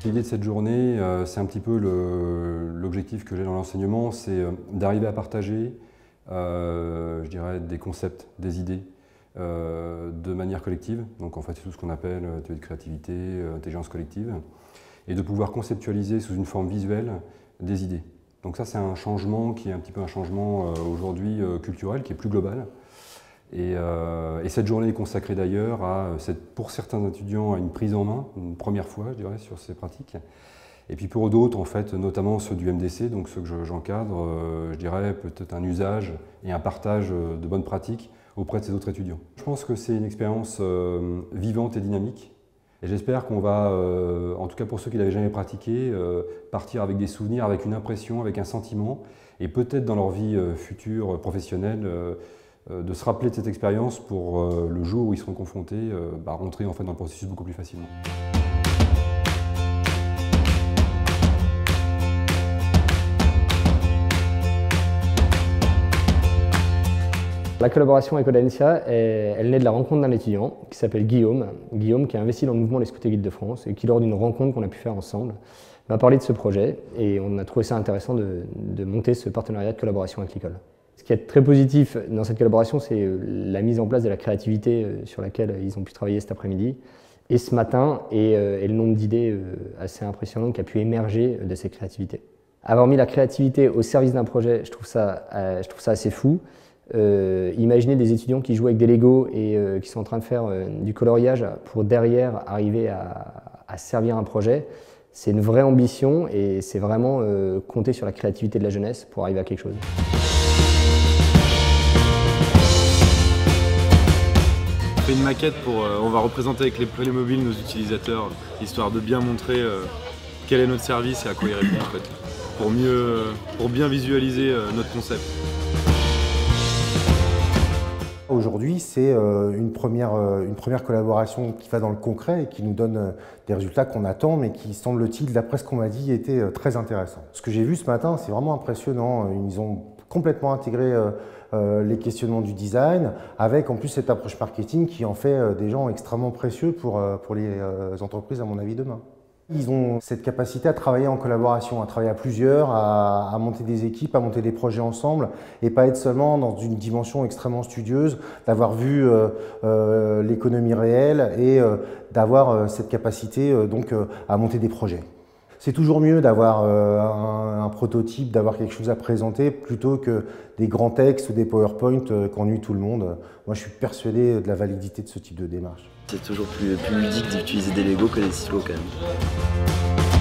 L'idée de cette journée, c'est un petit peu l'objectif que j'ai dans l'enseignement, c'est d'arriver à partager, je dirais, des concepts, des idées de manière collective. Donc en fait, c'est tout ce qu'on appelle atelier de créativité, intelligence collective, et de pouvoir conceptualiser sous une forme visuelle des idées. Donc ça, c'est un changement qui est un petit peu un changement aujourd'hui culturel, qui est plus global. Et cette journée est consacrée d'ailleurs pour certains étudiants à une prise en main, une première fois, je dirais, sur ces pratiques. Et puis pour d'autres, en fait, notamment ceux du MDC, donc ceux que j'encadre, je dirais peut-être un usage et un partage de bonnes pratiques auprès de ces autres étudiants. Je pense que c'est une expérience vivante et dynamique. Et j'espère qu'on va, en tout cas pour ceux qui ne l'avaient jamais pratiqué, partir avec des souvenirs, avec une impression, avec un sentiment, et peut-être dans leur vie future professionnelle, de se rappeler de cette expérience pour le jour où ils seront confrontés, rentrer en fait dans le processus beaucoup plus facilement. La collaboration avec Audencia, elle naît de la rencontre d'un étudiant qui s'appelle Guillaume. Guillaume qui a investi dans le mouvement des Scouts et Guides de France et qui, lors d'une rencontre qu'on a pu faire ensemble, m'a parlé de ce projet et on a trouvé ça intéressant de monter ce partenariat de collaboration avec l'école. Ce qui est très positif dans cette collaboration, c'est la mise en place de la créativité sur laquelle ils ont pu travailler cet après-midi et ce matin et le nombre d'idées assez impressionnantes qui a pu émerger de ces créativités. Avoir mis la créativité au service d'un projet, je trouve ça assez fou. Imaginez des étudiants qui jouent avec des Legos et qui sont en train de faire du coloriage pour derrière arriver à servir un projet. C'est une vraie ambition et c'est vraiment compter sur la créativité de la jeunesse pour arriver à quelque chose. On fait une maquette on va représenter avec les Playmobil nos utilisateurs, histoire de bien montrer quel est notre service et à quoi il répond en fait, pour bien visualiser notre concept. Aujourd'hui, c'est une première collaboration qui va dans le concret et qui nous donne des résultats qu'on attend, mais qui, semble-t-il, d'après ce qu'on m'a dit, étaient très intéressants. Ce que j'ai vu ce matin, c'est vraiment impressionnant. Ils ont complètement intégré les questionnements du design, avec en plus cette approche marketing qui en fait des gens extrêmement précieux pour les entreprises, à mon avis, demain. Ils ont cette capacité à travailler en collaboration, à travailler à plusieurs, à monter des équipes, à monter des projets ensemble et pas être seulement dans une dimension extrêmement studieuse, d'avoir vu l'économie réelle et d'avoir cette capacité donc à monter des projets. C'est toujours mieux d'avoir un prototype, d'avoir quelque chose à présenter plutôt que des grands textes ou des PowerPoint qu'ennuient tout le monde. Moi, je suis persuadé de la validité de ce type de démarche. C'est toujours plus ludique d'utiliser des Legos que des stylos quand même.